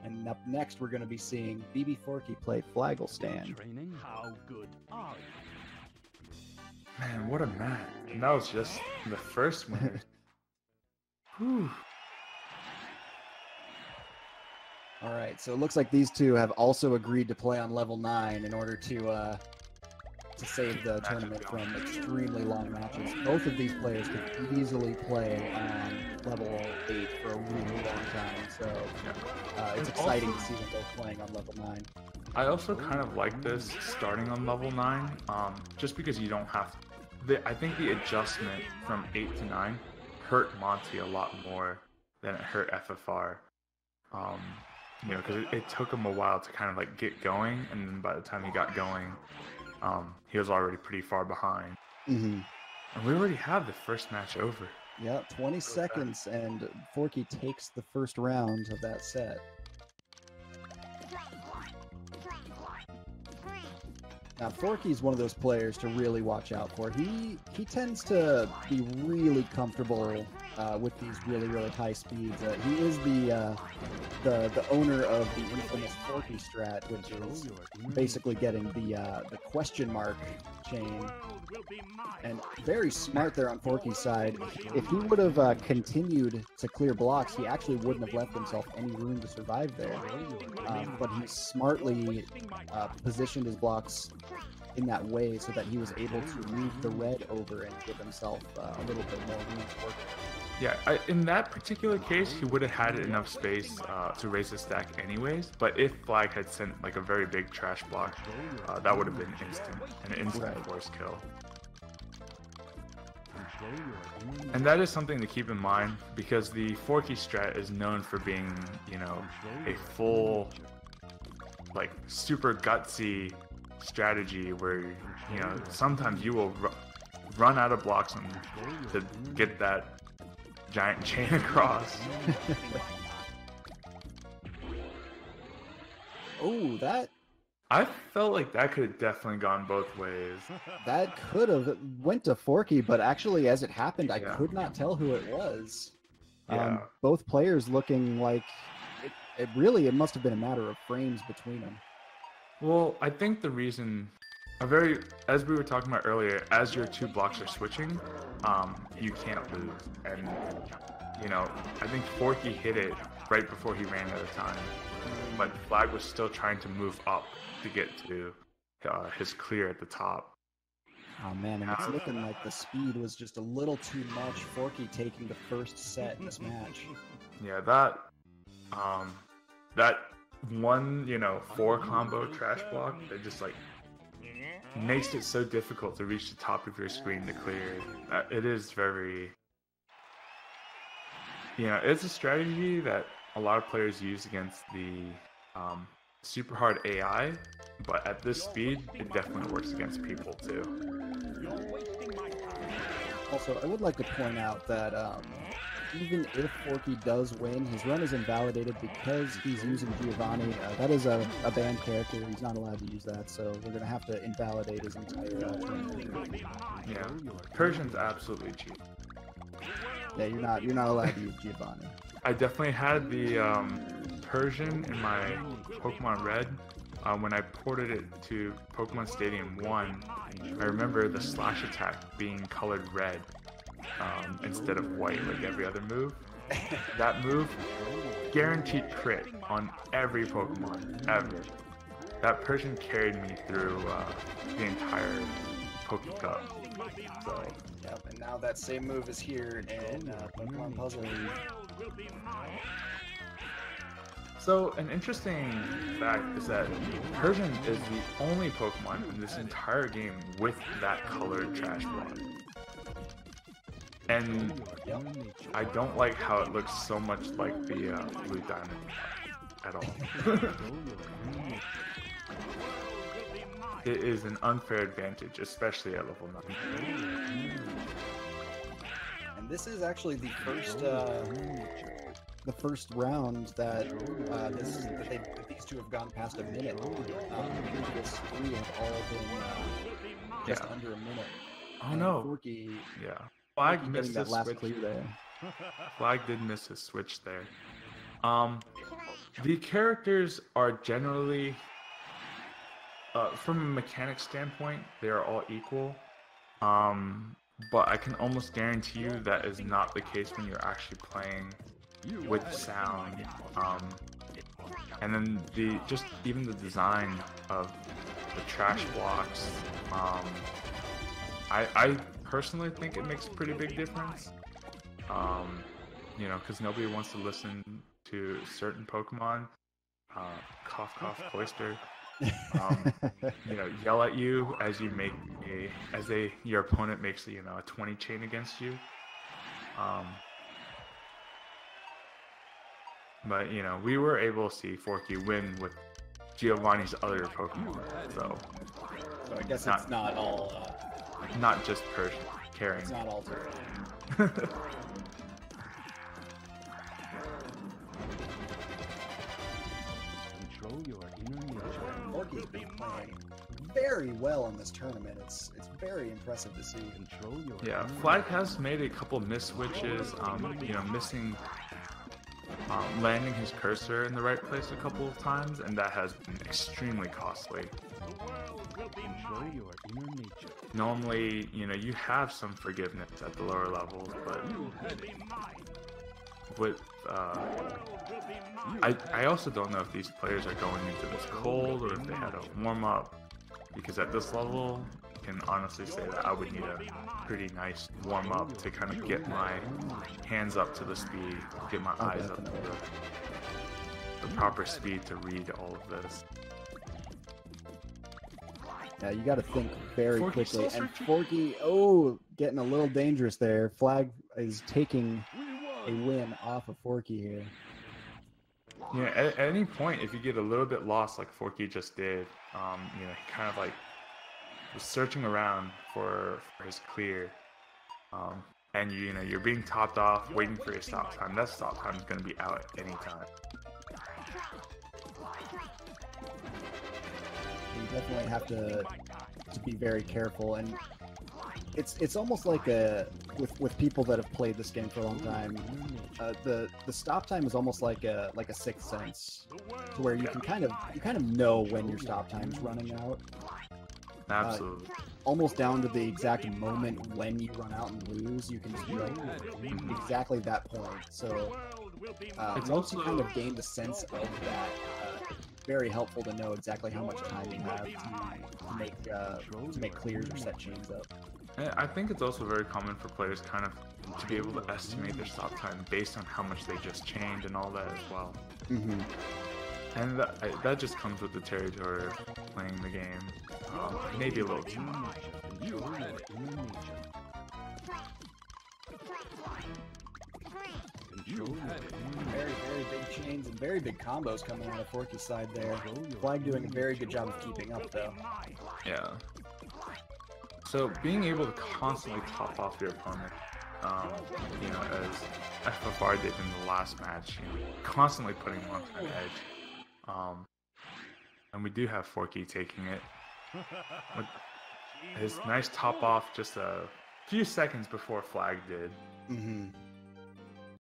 And up next, we're going to be seeing Bbforky play flagalstan. How good are you? Man, what a match. And that was just the first winner. Whew. All right, so it looks like these two have also agreed to play on level 9 in order to save the tournament from extremely long matches. Both of these players could easily play on level 8 for a really long time, so it's exciting to see them both playing on level 9. I also kind of like this starting on level 9, just because you don't have I think the adjustment from 8 to 9 hurt Monty a lot more than it hurt FFR. You know, because it took him a while to kind of like get going, and then by the time he got going, he was already pretty far behind. Mm-hmm. And we already have the first match over. Yeah, 20 seconds, and Forky takes the first round of that set. Now, Forky's one of those players to really watch out for. He tends to be really comfortable with these really high speeds. He is the owner of the infamous Forky strat, which is basically getting the question mark chain. And very smart there on Forky's side. If he would have continued to clear blocks, he actually wouldn't have left himself any room to survive there. But he smartly positioned his blocks in that way so that he was able to move the red over and give himself a little bit more room to work. Yeah, in that particular case, he would have had enough space to raise his stack anyways, but if Flag had sent like a very big trash block, that would have been an instant force kill. And that is something to keep in mind, because the Forky strat is known for being, you know, a full, like, super gutsy strategy where, you know, sometimes you will run out of blocks to get that giant chain across. Oh, that... I felt like that could have definitely gone both ways. That could have went to Forky, but actually, as it happened, I could not tell who it was. Yeah. Both players looking like it must have been a matter of frames between them. Well, I think the reason, as we were talking about earlier, as your two blocks are switching, you can't lose. And, you know, I think Forky hit it right before he ran out of time, but Flag was still trying to move up to get to his clear at the top. Oh man, and it's looking like the speed was just a little too much. Forky taking the first set in this match. Yeah, that one, you know, 4 combo trash block that just like makes it so difficult to reach the top of your screen to clear. It is very, you know, it's a strategy that a lot of players use against the super hard AI, but at this speed, it definitely works against people too. Also, I would like to point out that even if Forky does win, his run is invalidated because he's using Giovanni. That is a banned character. He's not allowed to use that, so we're going to have to invalidate his entire run. Yeah, Persian's absolutely cheap. Yeah, you're not allowed to use Giovanni. I definitely had the Persian in my Pokemon Red. When I ported it to Pokemon Stadium 1, I remember the slash attack being colored red instead of white like every other move. That move, guaranteed crit on every Pokemon, ever. That Persian carried me through the entire Poke Cup. So. Yep, and now that same move is here in Pokemon Puzzle League. So, an interesting fact is that Persian is the only Pokemon in this entire game with that colored trash block. And I don't like how it looks so much like the blue diamond at all. It is an unfair advantage, especially at level 9. And this is actually the first round that these two have gone past a minute. Previous 3 have all been just under a minute. Oh no! Forky, yeah, Flag missed that his last switch clear there. Flag did miss his switch there. The characters are generally, from a mechanic standpoint, they are all equal. But I can almost guarantee you that is not the case when you're actually playing with sound. And then even the design of the trash blocks. I personally think it makes a pretty big difference. You know, because nobody wants to listen to certain Pokemon, cough cough cloister, you know, yell at you as you make your opponent makes, you know, a 20 chain against you. But you know, we were able to see Forky win with Giovanni's other Pokemon, so I guess it's not all. Not just Persian carrying. It's not all turtle. Control your inner nature. Forky's been playing very well in this tournament. It's very impressive to see. Control your Yeah, Flag has made a couple miss switches. You know, missing. Landing his cursor in the right place a couple of times, and that has been extremely costly. Control your inner nature. Normally, you know, you have some forgiveness at the lower levels, but with I also don't know if these players are going into this cold or if they had a warm up, because at this level, I can honestly say that I would need a pretty nice warm up to kind of get my hands up to the speed, get my eyes up to the proper speed to read all of this. Yeah, you got to think very Forky's quickly. so And searching. Forky, getting a little dangerous there. Flag is taking a win off of Forky here. Yeah, at any point, if you get a little bit lost, like Forky just did, you know, he kind of like was searching around for his clear, and you know, you're being topped off, waiting for your stop time. That stop time is going to be out at any time. You definitely have to be very careful, and it's almost like with people that have played this game for a long time. The stop time is almost like a sixth sense, to where you can kind of know when your stop time's running out. Absolutely. Almost down to the exact moment when you run out and lose, you can just be like exactly that point. So once you kind of gain the sense of that, it's very helpful to know exactly how much time you have to make clears or set chains up. And I think it's also very common for players kind of to be able to estimate their stop time based on how much they just chained and all that as well. Mm-hmm. And that just comes with the territory of playing the game. Maybe a little too much. Control your inner nature. Control your Very, very big chains and very big combos coming out of Forky's side there. Flag doing a very good job of keeping up, though. Yeah. So being able to constantly top off your opponent, you know, as FFR did in the last match, you know, constantly putting him on an edge. And we do have Forky taking it. With his nice top off just a few seconds before Flag did. Mm-hmm.